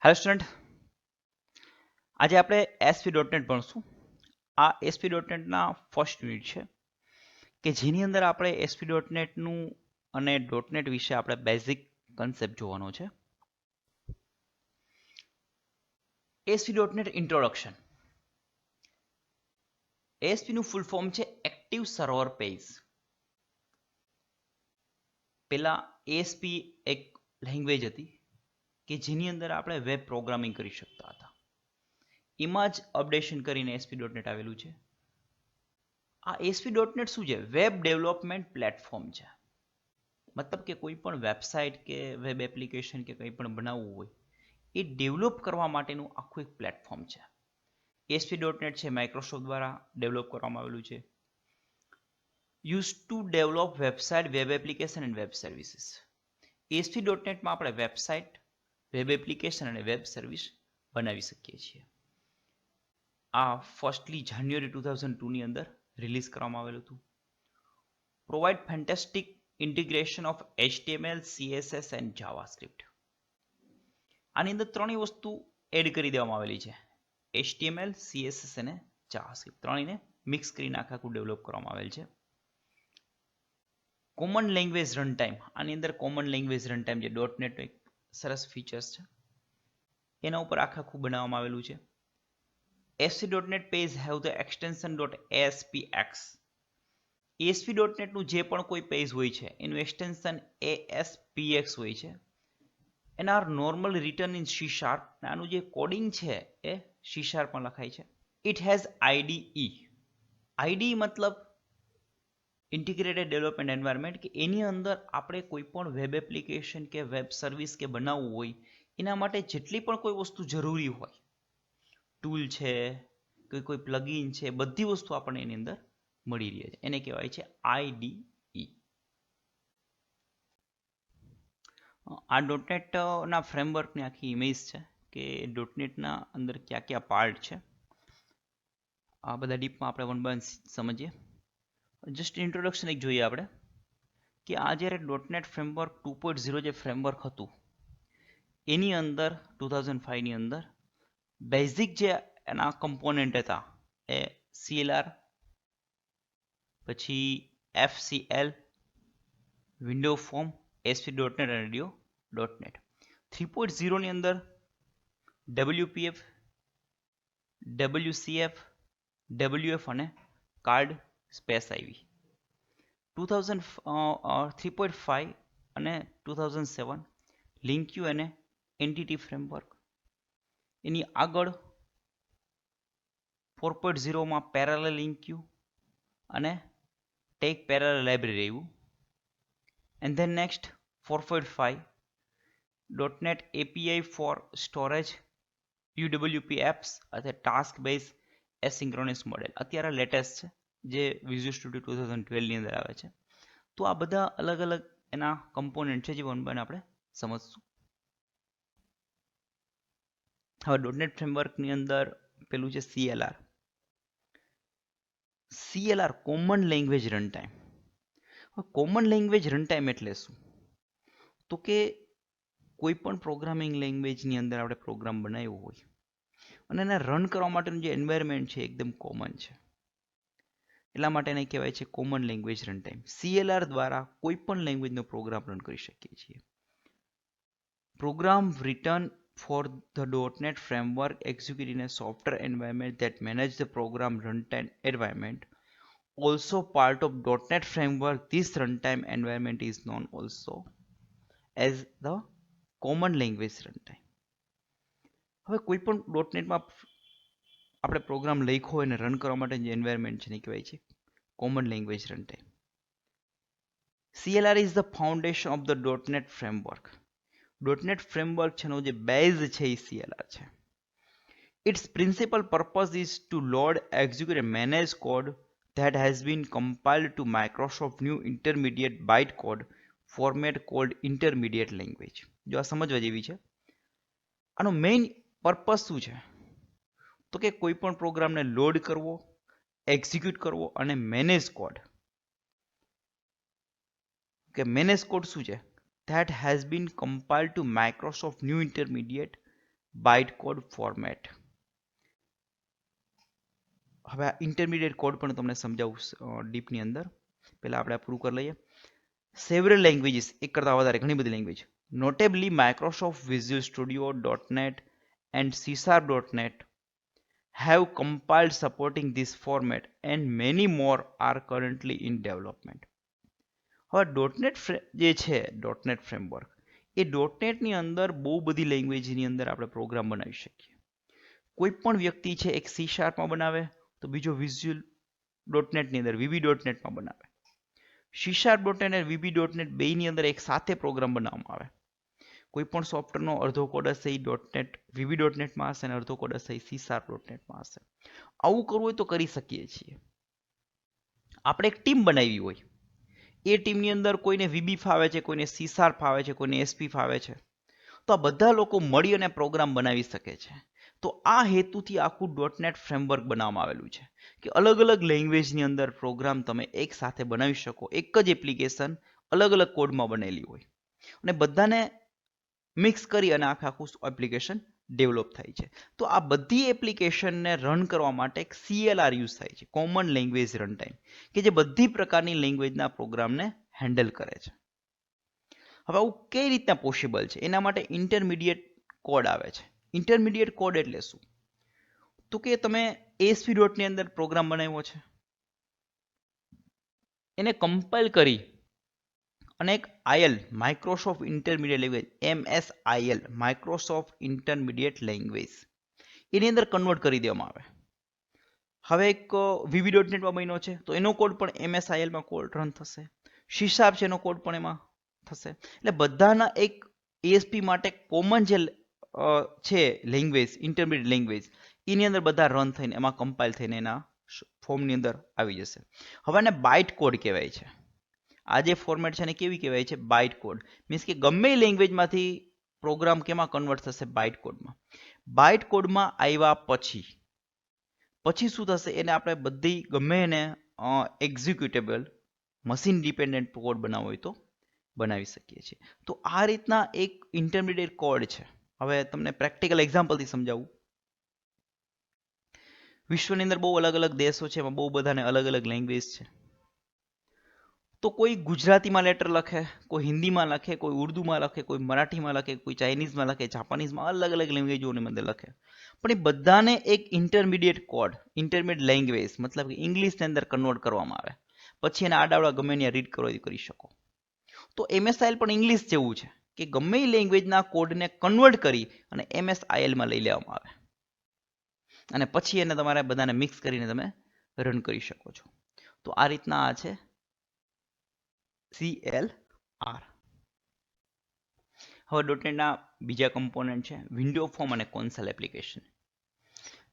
Hello student, આજે આપણે ASP.NET ભણશું. આ ASP.NETના ફર્સ્ટ યુનિટ છે કે જેની અંદર આપણે ASP.NETનું અને .NET વિશે આપણે બેઝિક કન્સેપ્ટ જોવાનો છે. ASP.NET introduction. ASPનું ફૂલ ફોર્મ છે એક્ટિવ સર્વર પેજ. પહેલા ASP એક લેંગ્વેજ હતી કે જેની અંદર આપણે વેબ પ્રોગ્રામિંગ કરી શકતા હતા. એમાં જ અપડેશન કરીને ASP.NET આવેલું છે. આ ASP.NET શું છે? વેબ ડેવલપમેન્ટ પ્લેટફોર્મ છે. મતલબ કે કોઈ પણ વેબસાઇટ કે વેબ એપ્લિકેશન કે કંઈ પણ બનાવવું હોય એ ડેવલપ કરવા માટેનું આખું એક પ્લેટફોર્મ છે. ASP.NET છે માઇક્રોસોફ્ટ દ્વારા ડેવલપ કરવામાં આવેલું છે. Used to develop website, web application and web services. ASP.NETમાં આપણે વેબસાઇટ, વેબ એપ્લિકેશન અને વેબ સર્વિસ બનાવી શકીએ છીએ. આ ફર્સ્ટલી જાન્યુઆરી 2002ની અંદર રિલીઝ કરવામાં આવેલું હતું. Provide fantastic integration of HTML, CSS and JavaScript. આની અંદર ત્રણેય વસ્તુ એડ કરી દેવામાં આવેલી છે. HTML, CSS અને જાવાસ્ક્રિપ્ટ ત્રણેયને મિક્સ કરીને આખું ડેવલપ કરવામાં આવેલ છે. Common language run time. આની અંદર કોમન લેંગ્વેજ રન ટાઈમ જે .NET એક સરસ ફીચર્સ છે એના ઉપર આખું બનાવવામાં આવેલું છે. ASP.NET page have the extension .ASPX. ASP.NETનું જે પણ કોઈ પેજ હોય છે એનું એક્સટેન્શન ASPX હોય છે. એના are normal written in C#. આનું જે કોડિંગ છે એ C# માં લખાય છે. It has IDE. IDE મતલબ ઇન્ટિગ્રેટેડ ડેવલપમેન્ટ એન્વાયરમેન્ટ, કે એની અંદર આપણે કોઈ પણ વેબ એપ્લિકેશન કે વેબ સર્વિસ કે બનાવવું હોય એના માટે જેટલી પણ કોઈ વસ્તુ જરૂરી હોય, ટૂલ છે કે કોઈ પ્લગઇન છે, બધી વસ્તુ આપણને એની અંદર મળી રહે છે. એને કહેવાય છે IDE. આ .NET ના ફ્રેમવર્કની આખી ઇમેજ છે કે .NETના અંદર કયા કયા પાર્ટ છે. આ બધા ડીપમાં આપણે વન બાય સમજીએ. જસ્ટ ઇન્ટ્રોડક્શન એક જોઈએ આપણે કે આ જ્યારે .NET ફ્રેમવર્ક 2.0 જે ફ્રેમવર્ક હતું એની અંદર 2005ની અંદર બેઝિક જે એના કમ્પોનેન્ટ હતા એ CLR, પછી FCL, વિન્ડો ફોર્મ, ASP.NET અને .NET. 3.0 ની અંદર WPF, WCF, WF અને કાર્ડ સ્પેસ આવી. 3.5 અને 2007 લિંક્યુ અને એન્ટિટી ફ્રેમવર્ક. એની આગળ 4.0માં પેરેલલ લિંક્યુ અને ટેક પેરેલલ લાઇબ્રેરી આવ્યું. And then next 4.5 .NET API for storage, UWP apps અથવા ટાસ્ક બેઝ એસિંક્રોનસ મોડેલ અત્યારે લેટેસ્ટ છે જે વિઝ્યુઅલ સ્ટુડિયો 2012ની અંદર આવે છે. તો આ બધા અલગ અલગ એના કમ્પોનેન્ટ છે જે વન બાય આપણે સમજશું. હવે .NET ફ્રેમવર્કની અંદર પેલું છે CLR. CLR common language run time. Common language run time એટલે શું? તો કે કોઈ પણ પ્રોગ્રામિંગ લેંગ્વેજની અંદર આપણે પ્રોગ્રામ બનાવ્યો હોય અને એને રન કરવા માટેનું જે એન્વાયરમેન્ટ છે એકદમ કોમન છે, એટલા માટે એને કહેવાય છે common language run time. CLR દ્વારા કોઈ પણ લેંગ્વેજનો પ્રોગ્રામ રન કરી શકીએ છીએ. Program written for the .NET framework execute in a software environment that manage the program runtime environment. Also part of .NET framework, this runtime environment is known also as the common language runtime. હવે કોઈ પણ .NETમાં આપણે programme લખ્યો હોય અને run કરવા માટે જે એન્વાયરમેન્ટ છે એને કહેવાય છે common language run time. CLR is the foundation of the .NET framework. .NET framework છે જે બેઝ છે એ CLR છે. Its principal purpose is to load, execute and manage code that has been compiled to Microsoft new intermediate bytecode format called intermediate language. જો આ સમજવા જેવી છે. આનો મેઇન પર્પસ શું છે? તો કે કોઈ પણ પ્રોગ્રામને લોડ કરવો, એક્ઝિક્યુટ કરવો અને મેનેજ કોડ. કે મેનેજ કોડ શું છે? That has been compiled to Microsoft new intermediate byte code format. હવે આ ઇન્ટરમીડિયેટ કોડ પણ તમને સમજાવું ડીપની અંદર. પહેલા આપણે પૂરું કરી લઈએ. સેવરલ લેંગ્વેજીસ, એક કરતાં વધારે ઘણી બધી language, notably Microsoft Visual Studio .NET and C#.NET have compiled supporting this format and many more are currently in development. હવે .NET જે છે .NET ફ્રેમવર્ક, એ .NET ની અંદર બહુ બધી લેંગ્વેજની અંદર આપણે પ્રોગ્રામ બનાવી શકીએ. કોઈ પણ વ્યક્તિ છે એક C# બનાવે તો બીજો વિઝ્યુઅલ .NET ની અંદર VB.NET બનાવે. C#.NET અને VB.NET બેયની અંદર એક સાથે પ્રોગ્રામ બનાવવામાં આવે. કોઈ પણ સોફ્ટવેરનો અડધો કોડ હશે એ .NET VB.NET હશે અને અડધો કોડ હશે એ C#.NET હશે. આવું કરવું હોય તો કરી શકીએ છીએ. આપણે એક ટીમ બનાવી હોય, એ ટીમની અંદર કોઈને VB ફાવે છે, કોઈને C# ફાવે છે, કોઈને SP ફાવે છે, તો આ બધા લોકો મળી અને પ્રોગ્રામ બનાવી શકે છે. તો આ હેતુથી આખું .NET ફ્રેમવર્ક બનાવવામાં આવેલું છે કે અલગ અલગ લેંગ્વેજની અંદર પ્રોગ્રામ તમે એક સાથે બનાવી શકો. એક જ એપ્લિકેશન અલગ અલગ કોડમાં બનેલી હોય અને બધાને મિક્સ કરી અને આખું એપ્લિકેશન ડેવલપ થાય છે. તો આ બધી એપ્લિકેશનને રન કરવા માટે એક CLR યુઝ થાય છે, કોમન લેંગ્વેજ રન ટાઈમ, કે જે બધી પ્રકારની લેંગ્વેજના પ્રોગ્રામને હેન્ડલ કરે છે. હવે આવું કઈ રીતના પોસિબલ છે? એના માટે ઇન્ટરમીડિયેટ કોડ આવે છે. ઇન્ટરમીડિયેટ કોડ એટલે શું? તો કે તમે ASP.NET ની અંદર પ્રોગ્રામ બનાવ્યો છે, એને કમ્પાઇલ કરી અને એક IL Microsoft intermediate language MSIL Microsoft intermediate language એની અંદર કન્વર્ટ કરી દેવામાં આવે. હવે એક VB.NET બન્યો છે તો એનો કોડ પણ MSIL કોડ રન થશે. C# છે એનો કોડ પણ એમાં થશે. એટલે બધાના એક ASP માટે કોમન જે છે લેંગ્વેજ, ઇન્ટરમીડિયેટ લેંગ્વેજ, એની અંદર બધા રન થઈને એમાં કમ્પાઇલ થઈને એના ફોર્મની અંદર આવી જશે. હવે આને બાઇટ કોડ કહેવાય છે. આ જે ફોર્મેટ છે એને કેવી કહેવાય છે? Byte code. મીન્સ કે ગમે લેંગ્વેજમાંથી પ્રોગ્રામ કેમાં કન્વર્ટ થશે? બાઇટ કોડમાં. બાઇટ કોડમાં આવ્યા પછી શું થશે? એને આપણે બધી ગમે એને એક્ઝિક્યુટેબલ મશીન ડિપેન્ડન્ટ કોડ બનાવવો હોય તો બનાવી શકીએ છીએ. તો આ રીતના એક ઇન્ટરમીડિયેટ કોડ છે. હવે તમને પ્રેક્ટિકલ એક્ઝામ્પલથી સમજાવું. વિશ્વની અંદર બહુ અલગ અલગ દેશો છે, એમાં બહુ બધાને અલગ અલગ લેંગ્વેજ છે. તો કોઈ ગુજરાતીમાં લેટર લખે, કોઈ હિન્દીમાં લખે, કોઈ ઉર્દુમાં લખે, કોઈ મરાઠીમાં લખે, કોઈ ચાઇનીઝમાં લખે, જાપાનીઝમાં, અલગ અલગ લેંગ્વેજોની અંદર લખે. પણ એ બધાને એક ઇન્ટરમીડિયેટ કોડ, ઇન્ટરમીડિયેટ લેંગ્વેજ મતલબ કે ઇંગ્લિશની અંદર કન્વર્ટ કરવામાં આવે. પછી એને આડાવડા ગમે ત્યાં રીડ કરો કરી શકો. તો MSIL પણ ઇંગ્લિશ જેવું છે કે ગમે એ લેંગ્વેજના કોડને કન્વર્ટ કરી અને MSILમાં લઈ લેવામાં આવે અને પછી એને તમારે બધાને મિક્સ કરીને તમે રન કરી શકો છો. તો આ રીતના આ છે CLR. હવે .NETના બીજા કમ્પોનન્ટ છે વિન્ડો ફોર્મ અને console application.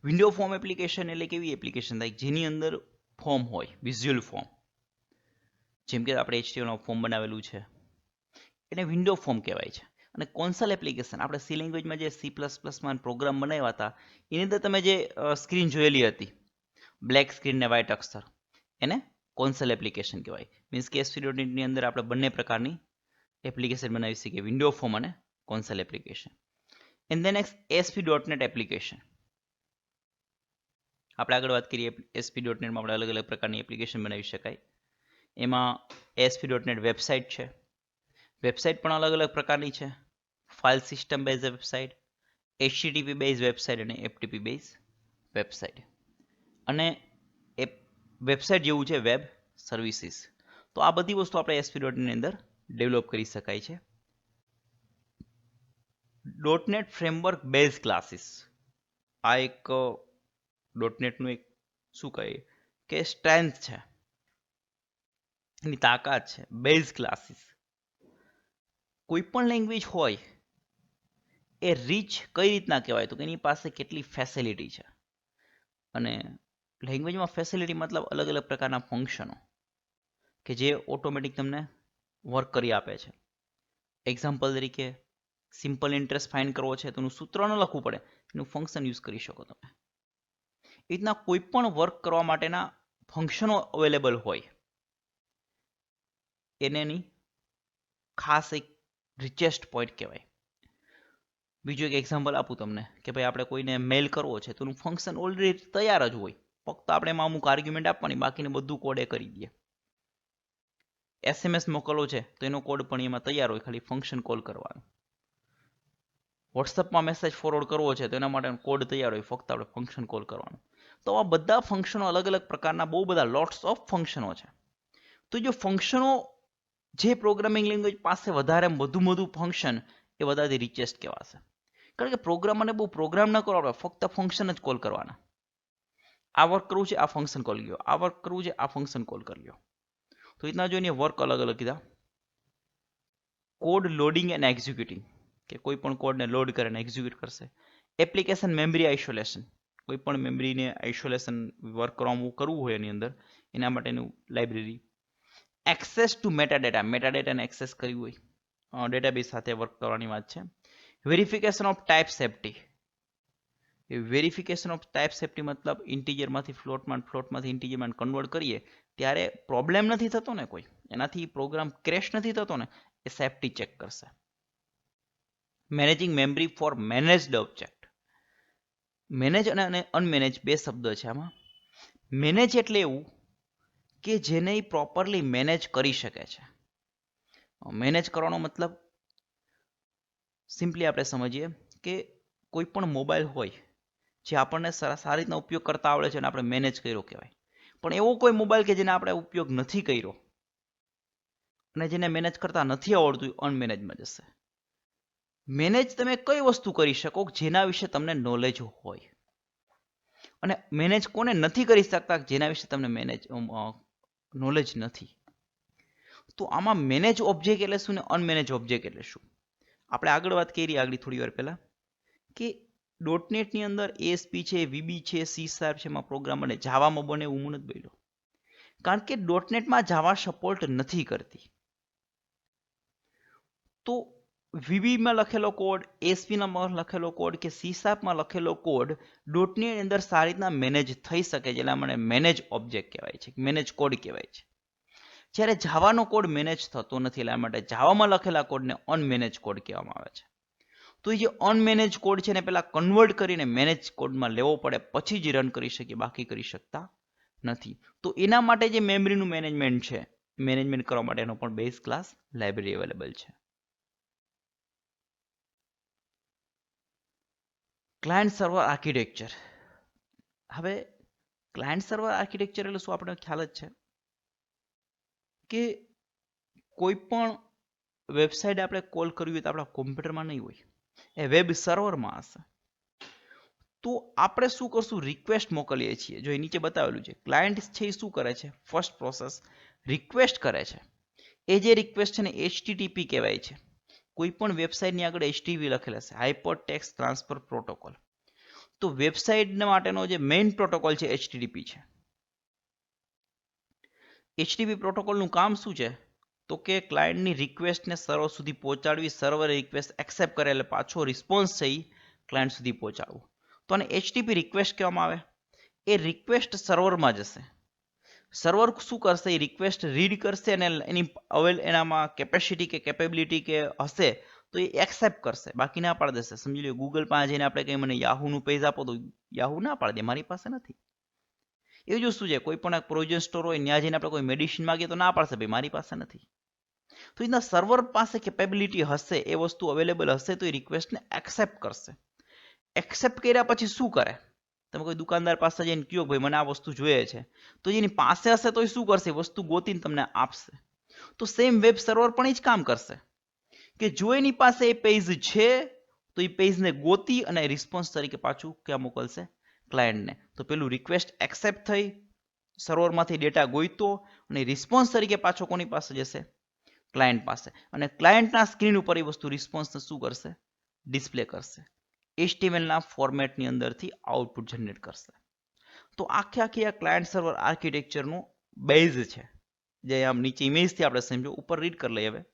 Window form application એટલે કેવી એપ્લિકેશન થાય જેની અંદર ફોર્મ હોય, વિઝ્યુઅલ ફોર્મ. જેમ કે આપણે HTML ફોર્મ બનાવેલું છે એને વિન્ડો ફોર્મ કહેવાય છે. અને કોન્સોલ એપ્લિકેશન આપણે C લેંગ્વેજમાં જે C++માં પ્રોગ્રામ બનાવ્યા હતા એની અંદર તમે જે સ્ક્રીન જોયેલી હતી બ્લેક સ્ક્રીન ને વ્હાઇટ અક્ષર, એને કોન્સોલ એપ્લિકેશન કહેવાય. મીન્સ કે ASP.NET ની અંદર આપણે બંને પ્રકારની એપ્લિકેશન બનાવી શકીએ, વિન્ડો ફોર્મ અને console application. And then ASP.NET application. આપણે આગળ વાત કરીએ ASP.NETમાં આપણે અલગ અલગ પ્રકારની એપ્લિકેશન બનાવી શકાય. એમાં ASP.NET વેબસાઇટ છે. વેબસાઇટ પણ અલગ અલગ પ્રકારની છે. File system base website, HTTP base website અને FTP બેઝ વેબસાઇટ. અને એ વેબસાઇટ જેવું છે વેબ સર્વિસીસ. તો આ બધી વસ્તુ આપણે ASP.NETની અંદર ડેવલપ કરી શકાય છે. .NET framework base classes. આ એક .NETનું એક શું કહીએ કે સ્ટ્રેન્થ છે, એની તાકાત છે. Base classes. કોઈ પણ લેંગ્વેજ હોય એ રીચ કઈ રીતના કહેવાય તો કે એની પાસે કેટલી ફેસિલિટી છે. અને લેંગ્વેજમાં ફેસિલિટી મતલબ અલગ અલગ પ્રકારના ફંક્શનો કે જે ઓટોમેટિક તમને વર્ક કરી આપે છે. એક્ઝામ્પલ તરીકે સિમ્પલ ઇન્ટરેસ્ટ ફાઇન્ડ કરવો છે તો એનું સૂત્ર ન લખવું પડે, એનું ફંક્શન યુઝ કરી શકો તમે. એ રીતના કોઈ પણ વર્ક કરવા માટેના ફંક્શનો અવેલેબલ હોય એની ખાસ એક રિચેસ્ટ પોઈન્ટ કહેવાય. બીજું એક એક્ઝામ્પલ આપું તમને કે ભાઈ આપણે કોઈને મેલ કરવો છે તો એનું ફંક્શન ઓલરેડી તૈયાર જ હોય, ફક્ત આપણે એમાં અમુક આર્ગ્યુમેન્ટ આપવાની, બાકીને બધું કોડ એ કરી દે. SMS મોકલવો છે તો એનો કોડ પણ એમાં તૈયાર હોય, ખાલી ફંક્શન કોલ કરવાનું. વોટ્સઅપમાં મેસેજ ફોરવર્ડ કરવો છે તો એના માટે કોડ તૈયાર હોય, ફક્ત આપણે ફંક્શન કોલ કરવાનું. તો આ બધા ફંક્શનો અલગ અલગ પ્રકારના બહુ બધા લોટ્સ ઓફ ફંક્શનો છે. તો જો ફંક્શનો જે પ્રોગ્રામિંગ લેંગ્વેજ પાસે વધારે વધુ ફંક્શન એ બધાથી રિચેસ્ટ કહેવાશે. કારણ કે પ્રોગ્રામરને બહુ પ્રોગ્રામ ન કરવો, ફક્ત ફંક્શન જ કોલ કરવાના. આ વર્ક કરવું છે, આ ફંક્શન કોલ ગયો, આ વર્ક કરવું છે, આ ફંક્શન કોલ કરી લ્યો. તો રીતના જોઈને વર્ક અલગ અલગ કીધા. કોડ લોડિંગ એન્ડ એક્ઝિક્યુટિંગ, કે કોઈ પણ કોડને લોડ કરે અને એક્ઝિક્યુટ કરશે. એપ્લિકેશન મેમરી આઇસોલેશન, કોઈ પણ મેમરીને આઇસોલેશન વર્ક કરવું હોય એની અંદર, એના માટેનું લાઇબ્રેરી. એક્સેસ ટુ મેટાડેટા, મેટાડેટાને એક્સેસ કર્યું હોય, ડેટાબેઝ સાથે વર્ક કરવાની વાત છે. Verification of type safety, verification of type safety મતલબ ઇન્ટીજરમાંથી ફ્લોટમાં, ફ્લોટમાંથી ઇન્ટીજરમાં કન્વર્ટ કરીએ ત્યારે પ્રોબ્લેમ નથી થતો ને કોઈ, એનાથી પ્રોગ્રામ ક્રેશ નથી થતો ને, એ સેફ્ટી ચેક કરશે. Managing memory for managed object, manage અને અનમેનેજ બે શબ્દ છે આમાં. મેનેજ એટલે એવું કે જેને પ્રોપરલી મેનેજ કરી શકે છે. મેનેજ કરવાનો મતલબ સિમ્પલી આપણે સમજીએ કે કોઈ પણ મોબાઈલ હોય જે આપણને સારી રીતના ઉપયોગ કરતા આવડે છે અને આપણે મેનેજ કર્યો કહેવાય. પણ એવો કોઈ મોબાઈલ કે જેને આપણે ઉપયોગ નથી કર્યો અને જેને મેનેજ કરતા નથી આવડતું, અનમેનેજમાં જશે. મેનેજ તમે કઈ વસ્તુ કરી શકો જેના વિશે તમને નોલેજ હોય, અને મેનેજ કોને નથી કરી શકતા જેના વિશે તમને નોલેજ નથી. તો આમાં મેનેજ ઓબ્જેક્ટ એટલે શું ને અનમેનેજ ઓબ્જેક્ટ એટલે શું? આપણે આગળ વાત કરી આગળ થોડી વાર પહેલા કે .NETની અંદર ASP છે, VB છે, C# છે, એમાં પ્રોગ્રામ બને. જાવામાં બને એવું નથી બોલ્યો, કારણ કે .NETમાં જાવા સપોર્ટ નથી કરતી. તો VBમાં લખેલો કોડ, ASP.માં લખેલો કોડ કે C# લખેલો કોડ .NET અંદર સારી રીતના મેનેજ થઈ શકે છે, એટલે મને મેનેજ ઓબ્જેક્ટ કહેવાય છે, મેનેજ કોડ કહેવાય છે. જ્યારે જાવાનો કોડ મેનેજ થતો નથી, એટલા માટે જાવામાં લખેલા કોડને અનમેનેજ કોડ કહેવામાં આવે છે. તો એ જે અનમેનેજ કોડ છે ને પહેલા કન્વર્ટ કરીને મેનેજ કોડમાં લેવો પડે, પછી જ રન કરી શકીએ, બાકી કરી શકતા નથી. તો એના માટે જે મેમરીનું મેનેજમેન્ટ છે, મેનેજમેન્ટ કરવા માટેનો પણ બેઝ ક્લાસ લાઇબ્રેરી અવેલેબલ છે. Client server architecture. હવે ક્લાયન્ટ સર્વર આર્કિટેક્ચર એટલે શું આપણને ખ્યાલ જ છે કે કોઈ પણ વેબસાઇટ આપણે કોલ કરવી હોય તો આપણા કોમ્પ્યુટરમાં નહીં હોય, એ વેબ સર્વરમાં હશે. તો આપણે શું કરશું, રિક્વેસ્ટ મોકલીએ છીએ. જો એ નીચે બતાવેલું છે, ક્લાયન્ટ છે એ શું કરે છે, ફર્સ્ટ પ્રોસેસ રિક્વેસ્ટ કરે છે. એ જે રિક્વેસ્ટ છે ને HTTP કહેવાય છે. કોઈ પણ વેબસાઇટની આગળ HTTP લખેલા છે, હાઇપર ટેક્સ્ટ ટ્રાન્સફર પ્રોટોકોલ. તો વેબસાઇટ માટેનો જે મેઇન પ્રોટોકોલ છે HTTP છે. HTTP પ્રોટોકોલનું કામ શું છે, તો કે ક્લાયન્ટની રિક્વેસ્ટને સર્વર સુધી પહોંચાડવી, સર્વર રિક્વેસ્ટ એક્સેપ્ટ કરે એટલે પાછો રિસ્પોન્સ છે એ ક્લાયન્ટ સુધી પહોંચાડવું. તો આને HTTP રિક્વેસ્ટ કહેવામાં આવે. એ રિક્વેસ્ટ સર્વરમાં જશે. સર્વર શું કરશે, એ રિક્વેસ્ટ રીડ કરશે અને એનામાં કેપેસિટી કે કેપેબિલિટી કે હશે તો એ એક્સેપ્ટ કરશે, બાકી ના પાડી દેશે. સમજી લો ગૂગલ પાસે જઈને આપણે કંઈ મને યાહૂનું પેજ આપો તો યાહૂ ના પાડી દે, મારી પાસે નથી. એ જ વસ્તુ છે, કોઈ પણ પ્રોવિઝન સ્ટોર હોય ત્યાં જઈને આપણે કોઈ મેડિસિન માંગીએ તો ના પાડશે, ભાઈ મારી પાસે નથી. તો એના સર્વર પાસે કેપેબિલિટી હશે, એ વસ્તુ અવેલેબલ હશે તો એ રિક્વેસ્ટને એક્સેપ્ટ કરશે. એક્સેપ્ટ કર્યા પછી શું કરે, તમે કોઈ દુકાનદાર પાસે જઈને કહો ભાઈ મને આ વસ્તુ જોઈએ છે, તો જેની પાસે હશે તો એ શું કરશે, વસ્તુ ગોતીને તમને આપશે. તો સેમ વેબ સર્વર પણ એ જ કામ કરશે કે જો એની પાસે એ પેજ છે તો એ પેજને ગોતી અને રિસ્પોન્સ તરીકે પાછું ક્યાં મોકલશે, ક્લાયન્ટને. તો પેલું રિક્વેસ્ટ એક્સેપ્ટ થઈ, સર્વરમાંથી ડેટા ગોઈતો અને રિસ્પોન્સ તરીકે પાછો કોની પાસે જશે, ક્લાયન્ટ પાસે. અને ક્લાયન્ટના સ્ક્રીન ઉપર એ વસ્તુ રિસ્પોન્સને શું કરશે, ડિસ્પ્લે કરશે. HTMLના ફોર્મેટની અંદરથી આઉટપુટ જનરેટ કરશે. તો આખી આ ક્લાયન્ટ સર્વર આર્કિટેક્ચરનું બેઝ છે, જે આમ નીચે ઇમેજથી આપણે સમજો, ઉપર રીડ કરી લઈએ. હવે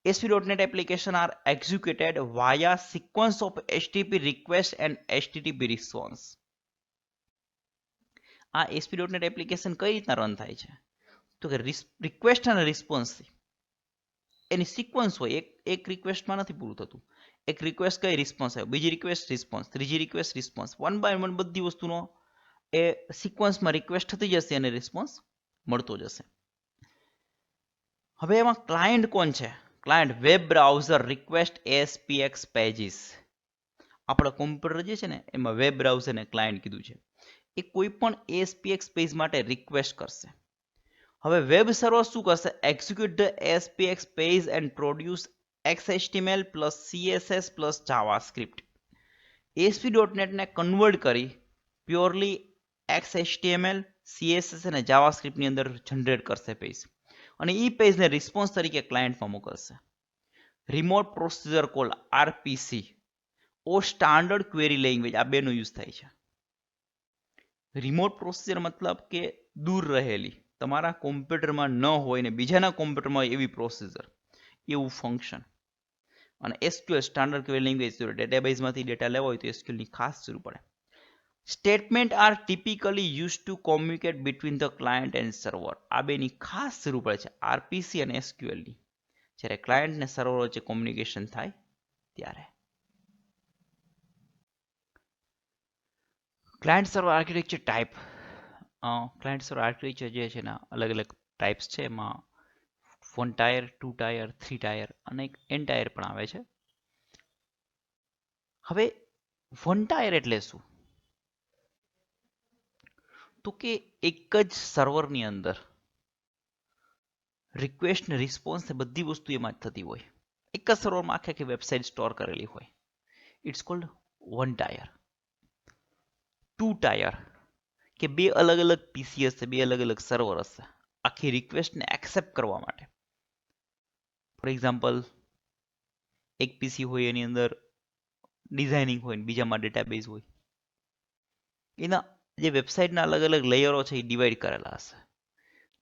ASP.NET application are executed via sequence of HTTP request and HTTP response. આ ASP.NET એપ્લિકેશન કઈ રીતના રન થાય છે, તો કે રિક્વેસ્ટ અને રિસ્પોન્સ એની સિક્વન્સ હોય, એક રિક્વેસ્ટમાં નથી પૂરું થતું, એક રિક્વેસ્ટ કઈ રિસ્પોન્સ આવ્યો, બીજી રિક્વેસ્ટ રિસ્પોન્સ, ત્રીજી રિક્વેસ્ટ રિસ્પોન્સ, 1 બાય 1 બધી વસ્તુનો એ સિક્વન્સમાં રિક્વેસ્ટ થતી જશે અને રિસ્પોન્સ મળતો જશે. હવે એમાં ક્લાયન્ટ કોણ છે? Client web browser request ASPX pages. આપણા કોમ્પ્યુટર જે છે ને એમાં વેબ બ્રાઉઝરને ક્લાયન્ટ કીધું છે. એ કોઈ પણ ASPX પેજ માટે રિક્વેસ્ટ કરશે. હવે વેબ સર્વર શું કરશે? Execute the ASPX page and produce XHTML plus CSS plus JavaScript. ASP.NET ને કન્વર્ટ કરી પ્યોરલી XHTML, CSS અને જાવાસ્ક્રિપ્ટની અંદર જનરેટ કરશે પેજ અને એ પેજને રિસ્પોન્સ તરીકે ક્લાયન્ટમાં મોકલશે. રિમોટ પ્રોસિજર કોલ RPC ઓ સ્ટાન્ડર્ડ ક્વેરી લેંગ્વેજ, આ બેનો યુઝ થાય છે. રિમોટ પ્રોસિજર મતલબ કે દૂર રહેલી, તમારા કોમ્પ્યુટરમાં ન હોય ને બીજાના કોમ્પ્યુટરમાં એવી પ્રોસિજર, એવું ફંક્શન. અને SQL સ્ટાન્ડર્ડ ક્વેરી લેંગ્વેજ, ડેટાબેઝમાંથી ડેટા લેવો હોય તો SQL ની ખાસ જરૂર પડે. Statement are typically used to communicate between the client and server. આ બેની ખાસ જરૂર પડે છે RPC અને SQL ની, જ્યારે ક્લાયન્ટ ને સર્વર વચ્ચે કોમ્યુનિકેશન થાય ત્યારે. Client server architecture type. Client server architecture જે છે ને અલગ અલગ ટાઈપ્સ છે. એમાં 1 ટાયર, 2 ટાયર, 3 ટાયર અને એક n ટાયર પણ આવે છે. હવે 1 ટાયર એટલે શું? તો કે એક જ સર્વરની અંદર રિક્વેસ્ટ ને રિસ્પોન્સ ને બધી વસ્તુ એમાં જ થતી હોય. એક જ સર્વરમાં આખી વેબસાઇટ સ્ટોર કરેલી હોય. It's cold 1 tyre. 2 ટાયર કે બે અલગ અલગ પીસી હશે, બે અલગ અલગ સર્વર હશે આખી રિક્વેસ્ટને એક્સેપ્ટ કરવા માટે. ફોર એક્ઝામ્પલ, એક પીસી હોય એની અંદર ડિઝાઇનિંગ હોય ને બીજામાં ડેટાબેઝ હોય. એના જે વેબસાઇટના અલગ અલગ લેયરો છે એ ડિવાઈડ કરેલા હશે.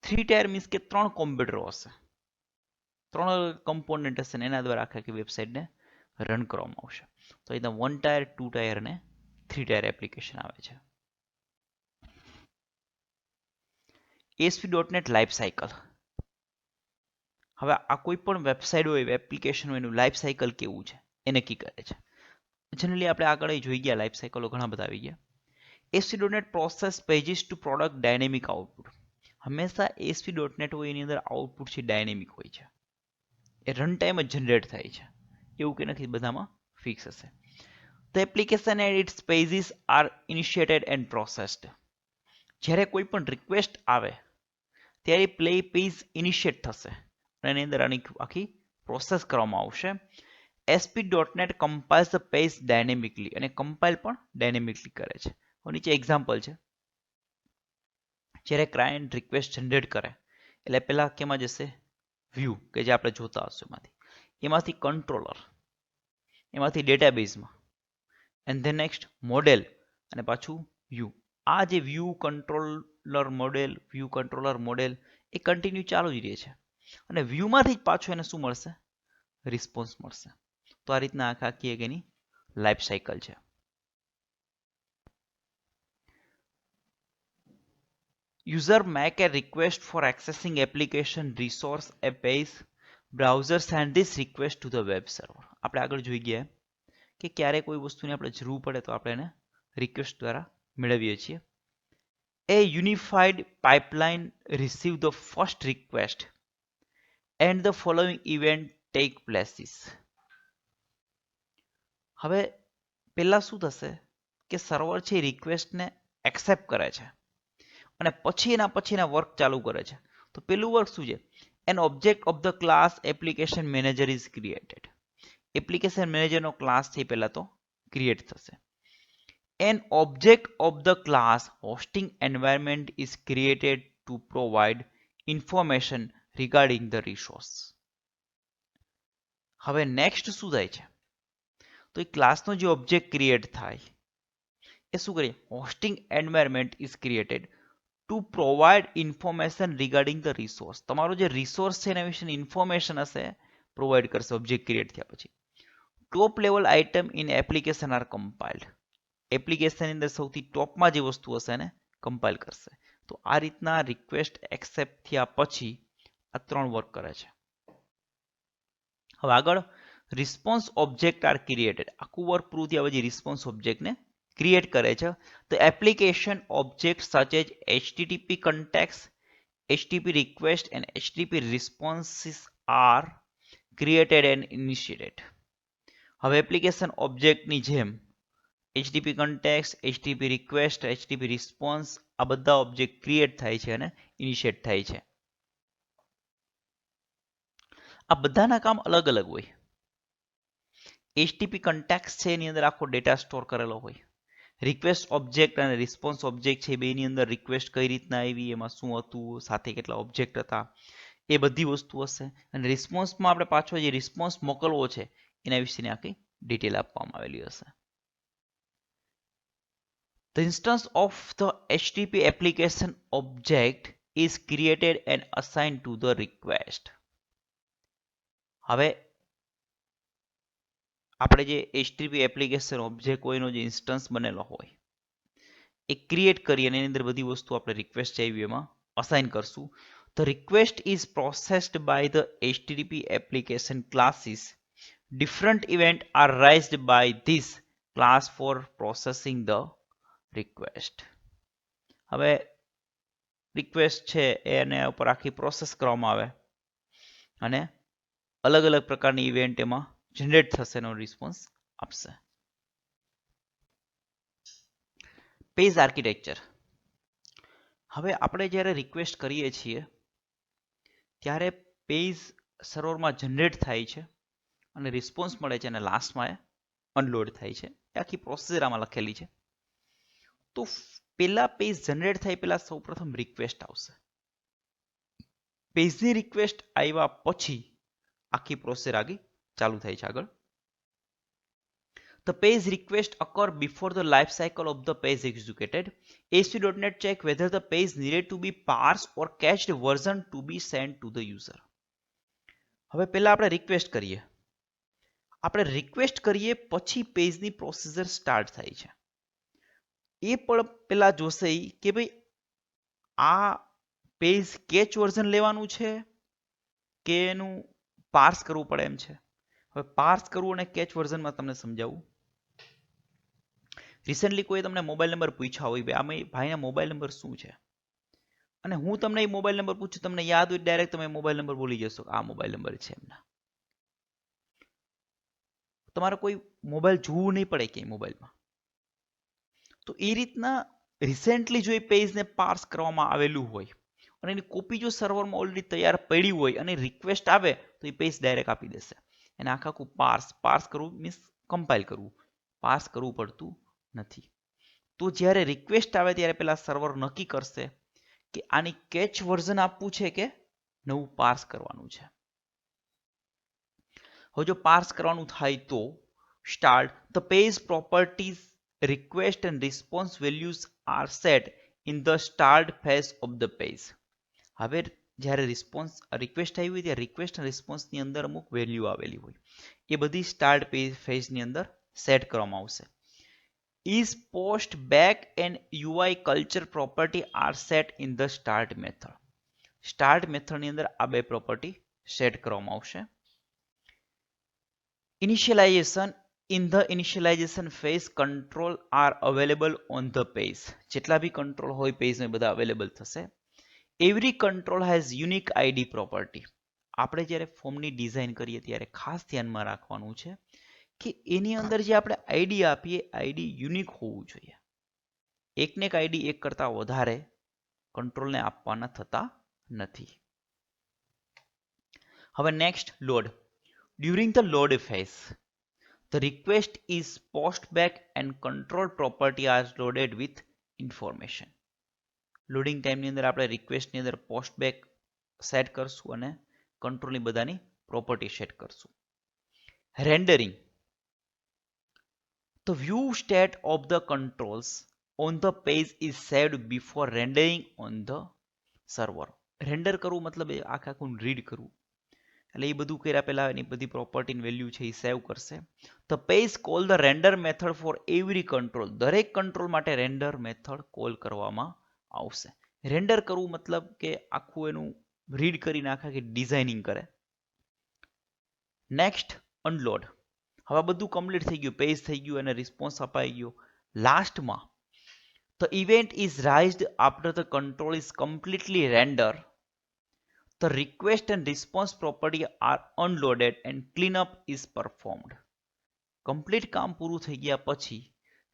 3 ટાયર મીન્સ કે 3 કોમ્પ્યુટરો હશે, 3 અલગ કમ્પોનન્ટ હશે ને એના દ્વારા આખી વેબસાઇટને રન કરવામાં આવશે. તો અહીંયા 1 ટાયર, 2 ટાયર અને 3 ટાયર એપ્લિકેશન આવે છે. ASP.NET life cycle. હવે આ કોઈ પણ વેબસાઇટ હોય, એપ્લિકેશન હોય, એનું લાઈફ સાયકલ કેવું છે એ નક્કી કરે છે. જનરલી આપણે આગળ જોઈ ગયા, લાઈફ સાયકલો ઘણા બધા આવી ગયા. ASP.NET process pages to product dynamic output. હંમેશા ASP.NET હોય એની અંદર આઉટપુટ છે ડાયનેમિક હોય છે. એ રન ટાઈમ જ જનરેટ થાય છે, એવું કે નથી બધામાં ફિક્સ હશે. The application and its pages are initiated and processed. જ્યારે કોઈ પણ રિક્વેસ્ટ આવે ત્યારે પ્લે પેજ ઇનિશિએટ થશે અને એની અંદર આખી પ્રોસેસ કરવામાં આવશે. ASP.NET કમ્પાઇલ્સ ધ પેજ ડાયનેમિકલી, અને કમ્પાઇલ પણ ડાયનેમિકલી કરે છે. નીચે એક્ઝામ્પલ છે. જ્યારે ક્લાયન્ટ રિક્વેસ્ટ જનરેટ કરે એટલે પહેલા કેમાં જશે? વ્યૂ, કે જે આપણે જોતા હશું એમાંથી કંટ્રોલર, એમાંથી ડેટાબેઝમાં, એન્ડ ધેન નેક્સ્ટ મોડેલ અને પાછું વ્યૂ. આ જે view controller model, view controller model એ કન્ટિન્યુ ચાલુ જ રહે છે. અને વ્યૂમાંથી જ પાછું એને શું મળશે? રિસ્પોન્સ મળશે. તો આ રીતના આખી એક એની લાઈફ સાયકલ છે. User make a request for accessing application resource a page. Browser send this request to the web server. આપણે આગળ જોઈ ગયા કે ક્યારે કોઈ વસ્તુની આપણે જરૂર પડે તો આપણે એને રિક્વેસ્ટ દ્વારા મેળવીએ છીએ. A unified pipeline receive the first request and the following event take places. હવે પહેલા શું થશે કે સર્વર છે રિક્વેસ્ટને એક્સેપ્ટ કરે છે અને પછી એના પછીના વર્ક ચાલુ કરે છે. તો પેલું વર્ક શું છે? An object of the class application manager is created. Application મેનેજરનો ક્લાસ છે પહેલા તો ક્રિએટ થશે. An object of the class hosting environment is created to provide information regarding the resource. હવે નેક્સ્ટ શું થાય છે? તો એ ક્લાસનો જે ઓબ્જેક્ટ ક્રિએટ થાય એ શું કરીએ? Hosting environment is created to provide information regarding the resource. તમારો જે રિસોર્સ છે એના વિશેની ઇન્ફોર્મેશન હશે પ્રોવાઈડ કરશે ઓબ્જેક્ટ ક્રિએટ થયા પછી. Top level item in application are compiled. એપ્લિકેશનની અંદર સૌથી ટોપમાં જે વસ્તુ હશે એને કમ્પાઇલ કરશે. તો આ રીતના રિક્વેસ્ટ એક્સેપ્ટ થયા પછી આ 3 વર્ક કરે છે. હવે આગળ રિસ્પોન્સ ઓબ્જેક્ટ આર ક્રિએટેડ. આખું વર્ક પૂરું થયા પછી રિસ્પોન્સ ઓબ્જેક્ટને ક્રિએટ કરે છે. તો એપ્લિકેશન ઓબ્જેક્ટ સચ એજ HTTP context, HTTP request and HTTP responses are created and initiated. હવે એપ્લિકેશન ઓબ્જેક્ટની જેમ HTTP context, HTTP request, HTTP response આ બધા ઓબ્જેક્ટ ક્રિએટ થાય છે અને ઇનિશિએટ થાય છે. આ બધાના કામ અલગ અલગ હોય. HTTP context છે એની અંદર આખો ડેટા સ્ટોર કરેલો હોય. રિક્વેસ્ટ ઓબ્જેક્ટ અને રિસ્પોન્સ ઓબ્જેક્ટ છે બેની અંદર રિક્વેસ્ટ કઈ રીતના આવી, એમાં શું હતું, સાથે કેટલા ઓબ્જેક્ટ હતા, એ બધી વસ્તુ હશે. અને રિસ્પોન્સમાં આપણે પાછો જે રિસ્પોન્સ મોકલવો છે એના વિશેની આખી ડિટેલ આપવામાં આવેલી હશે. The instance of the HTTP application object is created and assigned to the request. હવે આપણે જે HTTP એપ્લિકેશન ઓબ્જેક્ટ હોય એનો જે ઇન્સ્ટન્સ બનેલો હોય એ ક્રિએટ કરી અને એની અંદર બધી વસ્તુ આપણે રિક્વેસ્ટ આવી એમાં અસાઇન કરશું. The request is processed by the HTTP application classes. Different events are raised by this class for processing the request. હવે રિક્વેસ્ટ છે એને ઉપર આખી પ્રોસેસ કરવામાં આવે અને અલગ અલગ પ્રકારની ઇવેન્ટ એમાં જનરેટ થશે, એનો રિસ્પોન્સ આપશે. Page architecture. હવે આપણે જ્યારે રિક્વેસ્ટ કરીએ છીએ ત્યારે પેજ સર્વરમાં જનરેટ થાય છે અને રિસ્પોન્સ મળે છે અને લાસ્ટમાં એ અનલોડ થાય છે. એ આખી પ્રોસેસ આમાં લખેલી છે. તો પેલા પેજ જનરેટ થાય પહેલા સૌપ્રથમ રિક્વેસ્ટ આવશે. પેજની રિક્વેસ્ટ આવ્યા પછી આખી પ્રોસેસ આગળ ચાલુ થાય છે આગળ. The page request occur before the life cycle of the page executed. ASP.NET check whether the page needed to be parsed or cached version to be sent to the user. હવે પહેલા આપણે request કરીએ. આપણે request કરીએ પછી પેજની procedure start થાય છે. એ પણ પહેલા જોશે કે ભાઈ આ પેજ કેચ વર્ઝન લેવાનું છે કે એનું પાર્સ કરવું પડે એમ છે. હવે પાર્સ કરવું અને કેચ વર્ઝનમાં તમને સમજાવું. રિસેન્ટલી કોઈ તમને મોબાઈલ નંબર પૂછ્યા હોય, આમાં ભાઈના મોબાઈલ નંબર શું છે, અને હું તમને એ મોબાઈલ નંબર પૂછું, તમને યાદ હોય ડાયરેક્ટ તમે મોબાઈલ નંબર બોલી જશો આ મોબાઈલ નંબર છે એમના. તમારે કોઈ મોબાઈલ જોવું નહીં પડે કે મોબાઈલમાં. તો એ રીતના રિસેન્ટલી જો એ પેજને પાર્સ કરવામાં આવેલું હોય અને એની કોપી જો સર્વરમાં ઓલરેડી તૈયાર પડી હોય અને રિક્વેસ્ટ આવે તો એ પેજ ડાયરેક્ટ આપી દેશે. એને આખું પાર્સ કરવું મીન્સ કમ્પાઇલ કરવું, પાર્સ કરવું પડતું નથી. તો જ્યારે રિક્વેસ્ટ આવે ત્યારે પેલા સર્વર નક્કી કરશે કે આની કેચ વર્ઝન આપવું છે કે નવું પાર્સ કરવાનું છે. હવે જો પાર્સ કરવાનું થાય તો start the page properties request and response values are set in the start phase of the page. હવે જ્યારે રિક્વેસ્ટ આવી હોય ત્યારે રિક્વેસ્ટ અને રિસ્પોન્સની અંદર અમુક વેલ્યુ આવેલી હોય એ બધી સ્ટાર્ટ ફેઝની અંદર સેટ કરવામાં આવશે. Is post back and UI culture property are set in the start method. Start મેથડની અંદર આ બે પ્રોપર્ટી સેટ કરવામાં આવશે. Initialization. In the initialization phase, control are available on the page. જેટલા બી કંટ્રોલ હોય પેજમાં બધા અવેલેબલ થશે. Every control has unique ID property. આપણે જ્યારે ફોર્મની ડિઝાઇન કરીએ ત્યારે ખાસ ધ્યાનમાં રાખવાનું છે કે એની અંદર જે આપણે આઈડી આપીએ આઈડી યુનિક હોવું જોઈએ. એકને એક આઈડી એક કરતા વધારે કંટ્રોલને આપવાના થતા નથી. હવે next load. During the load phase, the request is post back and control property are loaded with information. Loading ટાઈમની અંદર આપણે રિક્વેસ્ટની અંદર પોસ્ટ બેક સેટ કરશું અને કંટ્રોલની બધાની પ્રોપર્ટી સેટ કરશું. Rendering. The view state of the controls on the page is saved before rendering on the server. Render કરવું મતલબ આખું રીડ કરવું, એટલે એ બધું કર્યા પહેલા એની બધી પ્રોપર્ટીની વેલ્યુ છે એ સેવ કરશે. The page call the render method for every control. દરેક કંટ્રોલ માટે રેન્ડર મેથડ કોલ કરવામાં આવશે. રેન્ડર કરવું મતલબ કે આખું એનું રીડ કરી નાખે કે ડિઝાઇનિંગ કરે. Next unload. હવે બધું કમ્પ્લીટ થઈ ગયું, પેજ થઈ ગયું અને રિસ્પોન્સ અપાઈ ગયો. લાસ્ટમાં the event is raised after the control is completely rendered. The request and response property are unloaded and cleanup is performed. Complete કામ પૂરું થઈ ગયા પછી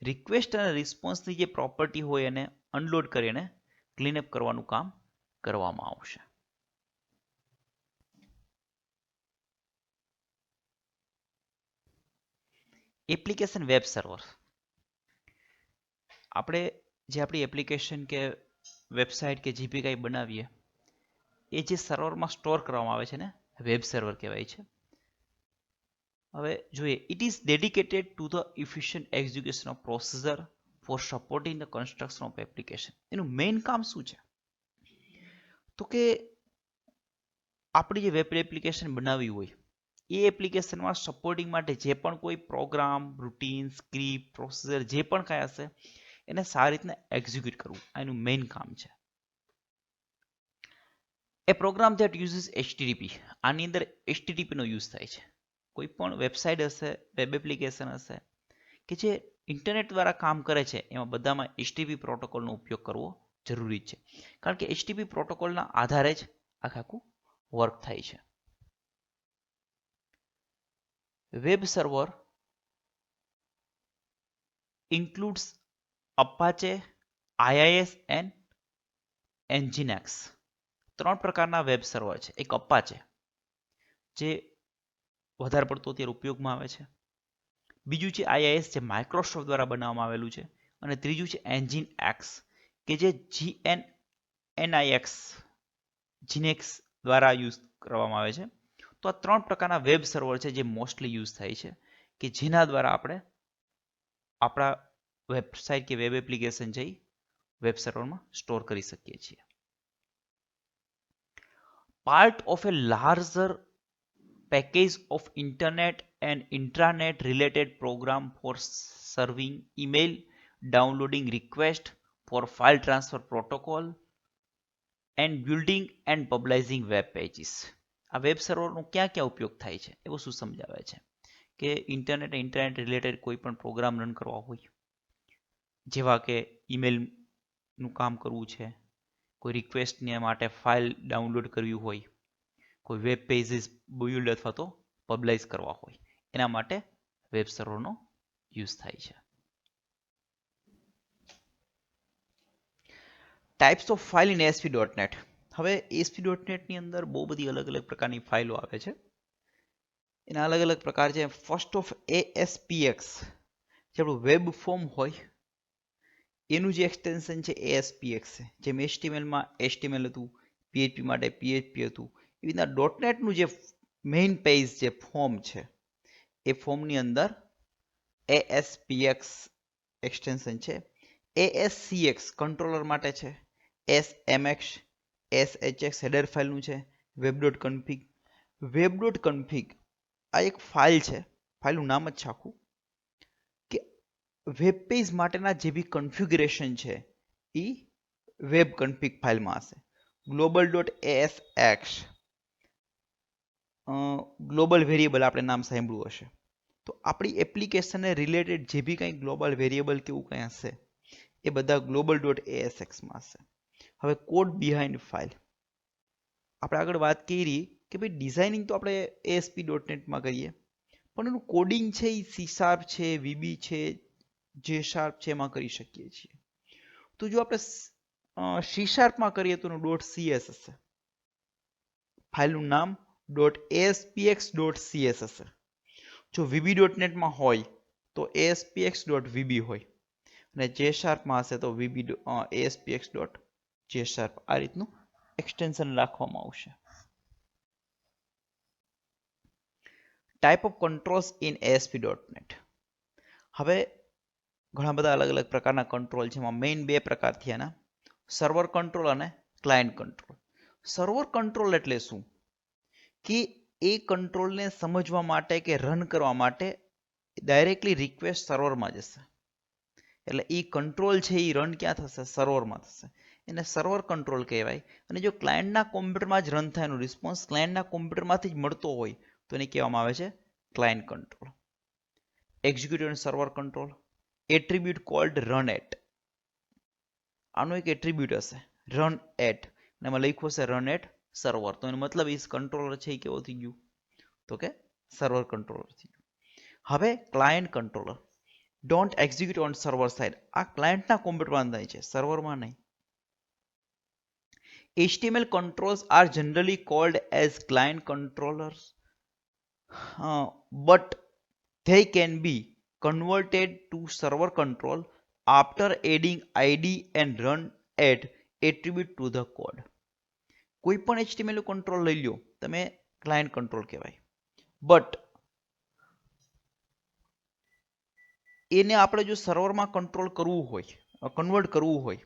રિક્વેસ્ટ અને રિસ્પોન્સની જે પ્રોપર્ટી હોય એને અનલોડ કરીને ક્લીનઅપ કરવાનું કામ કરવામાં આવશે. Application web server. આપણે જે આપણી એપ્લિકેશન કે વેબસાઇટ કે જે બી કંઈ બનાવીએ એ જે સર્વરમાં સ્ટોર કરવામાં આવે છે ને વેબ સર્વર કહેવાય છે. હવે જોઈએ, it is dedicated to the efficient execution of procedure for supporting the construction of application. એનું મેઇન કામ શું છે? તો કે આપણી જે વેબ એપ્લિકેશન બનાવી હોય એ એપ્લિકેશનમાં સપોર્ટિંગ માટે જે પણ કોઈ પ્રોગ્રામ, રૂટીન, સ્ક્રિપ્ટ, પ્રોસીજર જે પણ કાંઈ હશે એને સારી રીતના એક્ઝિક્યુટ કરવું, આ એનું મેઇન કામ છે. એ પ્રોગ્રામ ધેટ યુઝિસ HTTP. આની અંદર HTTP નો યુઝ થાય છે. કોઈ પણ વેબસાઇટ હશે, વેબ એપ્લિકેશન હશે કે જે ઇન્ટરનેટ દ્વારા કામ કરે છે એમાં બધામાં HTTP પ્રોટોકોલનો ઉપયોગ કરવો જરૂરી છે. કારણ કે HTTP પ્રોટોકોલના આધારે જ આખું વર્ક થાય છે. Web server includes Apache, IIS and Nginx. 3 પ્રકારના વેબ સર્વર છે. એક Apache જે વધારે પડતો અત્યારે ઉપયોગમાં આવે છે, બીજું છે IIS જે માઇક્રોસોફ્ટ દ્વારા બનાવવામાં આવેલું છે, અને ત્રીજું છે Nginx કે જે GNX દ્વારા યુઝ કરવામાં આવે છે. તો આ 3 પ્રકારના વેબ સર્વર છે જે મોસ્ટલી યુઝ થાય છે કે જેના દ્વારા આપણે આપણા વેબસાઇટ કે વેબ એપ્લિકેશન જઈ વેબ સર્વરમાં સ્ટોર કરી શકીએ છીએ. Part of a larger package of internet and intranet related program for serving email, downloading request for file transfer protocol and building and publishing web pages. આ web સર્વરનો ક્યાં ક્યાં ઉપયોગ થાય છે એ વસ્તુ સમજાવે છે કે ઇન્ટરનેટ રિલેટેડ કોઈ પણ પ્રોગ્રામ રન કરવા હોય, જેવા કે ઈમેલનું કામ કરવું છે, કોઈ રિક્વેસ્ટને માટે ફાઇલ ડાઉનલોડ કરવી હોય, કોઈ વેબ પેજીસ બિલ્ડ અથવા તો પબ્લાઇઝ કરવા હોય, એના માટે વેબ સર્વરનો યુઝ થાય છે. Types of file in ASP.NET. હવે ASP.NET ની અંદર બહુ બધી અલગ અલગ પ્રકારની ફાઇલો આવે છે. એના અલગ અલગ પ્રકાર છે. ફર્સ્ટ ઓફ ASPX જે આપણું વેબ ફોર્મ હોય એનું જે એક્સટેન્શન છે ASPX છે. જેમ HTML માં HTML હતું, PHP માટે PHP હતું, એવી રીતના .NET નું જે મેઇન પેજ જે ફોર્મ છે એ ફોર્મની અંદર ASPX એક્સટેન્શન છે. ASCX કંટ્રોલર માટે છે, SMX, SHX હેડર ફાઇલનું છે, web.config. web.config આ એક ફાઇલ છે, ફાઇલનું નામ જ છે આખું, કે વેબ પેજ માટેના જે બી કન્ફિગ્યુરેશન છે એ વેબ કન્ફિગ ફાઇલમાં હશે. global.asx ગ્લોબલ વેરિયેબલ આપણે નામ સાંભળ્યું હશે. તો આપણી એપ્લિકેશનને રિલેટેડ જે બી કંઈ ગ્લોબલ વેરિયેબલ કે એવું કંઈ હશે એ બધા global.asx માં હશે. હવે કોડ બિહાઇન્ડ ફાઇલ આપણે આગળ વાત કરી કે ભાઈ ડિઝાઇનિંગ તો આપણે ASP.NET માં કરીએ, પણ એનું કોડિંગ છે એ C# છે, VB છે, J# છે એમાં કરી શકીએ છીએ. તો જો આપણે C#માં કરીએ તો એનું .cs હશે, ફાઇલનું નામ .aspx.cs હશે. જો VB.NET માં હોય તો aspx.vb હોય, અને J# માં હશે તો aspx.J#. આ રીતનું એક્સટેન્શન રાખવામાં આવશે. Type of controls in ASP.NET. હવે ઘણા બધા અલગ અલગ પ્રકારના કંટ્રોલ છે. એમાં મેઇન 2 પ્રકાર થયા, સર્વર કંટ્રોલ અને ક્લાયન્ટ કંટ્રોલ. સર્વર કંટ્રોલ એટલે શું? કે એ કંટ્રોલને સમજવા માટે કે રન કરવા માટે ડાયરેક્ટલી રિક્વેસ્ટ સર્વરમાં જશે. એટલે એ કંટ્રોલ છે એ રન ક્યાં થશે? સર્વરમાં થશે. એને સર્વર કંટ્રોલ કહેવાય. અને જો ક્લાયન્ટના કોમ્પ્યુટરમાં જ રન થાય એનો રિસ્પોન્સ ક્લાયન્ટના કોમ્પ્યુટરમાંથી જ મળતો હોય તો એને કહેવામાં આવે છે client control. Execute on server control. Attribute called run at. આનો એક એટ્રીબ્યુટ હશે રન એટ અને એમાં લખ્યું હશે રન એટ સર્વર. તો એનો મતલબ એ કંટ્રોલર છે એ કેવો થઈ ગયું તો કે સર્વર કંટ્રોલર થઈ ગયું. હવે client controller don't execute on server side. આ ક્લાયન્ટના કોમ્પ્યુટરમાં થાય છે, સર્વરમાં નહીં. HTML controls are generally called as client controllers, but they can be converted to server control after adding id and run at attribute to the code. કોઈ પણ HTML control લઈ લો તમે, ક્લાયન્ટ કંટ્રોલ કહેવાય. બટ એને આપણે જો સર્વરમાં control કરવું હોય, કન્વર્ટ કરવું હોય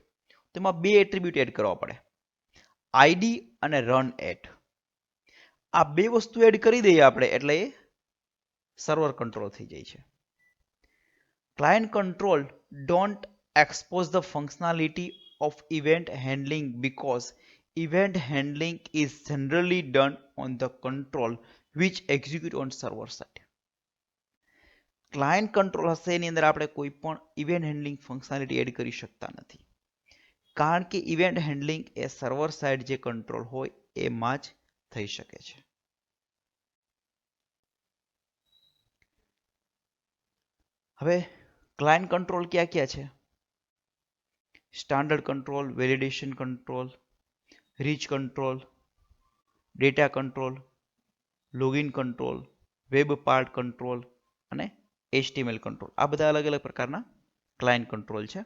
તો એમાં બે એટ્રીબ્યુટ એડ કરવા પડે, આઈડી અને રન એટ. આ બે વસ્તુ એડ કરી દઈએ આપણે એટલે એ સર્વર કંટ્રોલ થઈ જાય છે. Client control don't expose the functionality of event handling because event handling is generally done on the control which execute on server side. Client control હશે એની અંદર આપણે કોઈ પણ ઇવેન્ટ હેન્ડલિંગ ફંક્શનાલિટી એડ કરી શકતા નથી, કારણ કે ઇવેન્ટ હેન્ડલિંગ એ સર્વર સાઇડ જે કંટ્રોલ હોય એમાં જ થઈ શકે છે. હવે ક્લાયન્ટ કંટ્રોલ ક્યાં ક્યાં છે? Standard control, validation control, rich control, data control, login control, web part control અને HTML કંટ્રોલ. આ બધા અલગ અલગ પ્રકારના ક્લાયન્ટ કંટ્રોલ છે.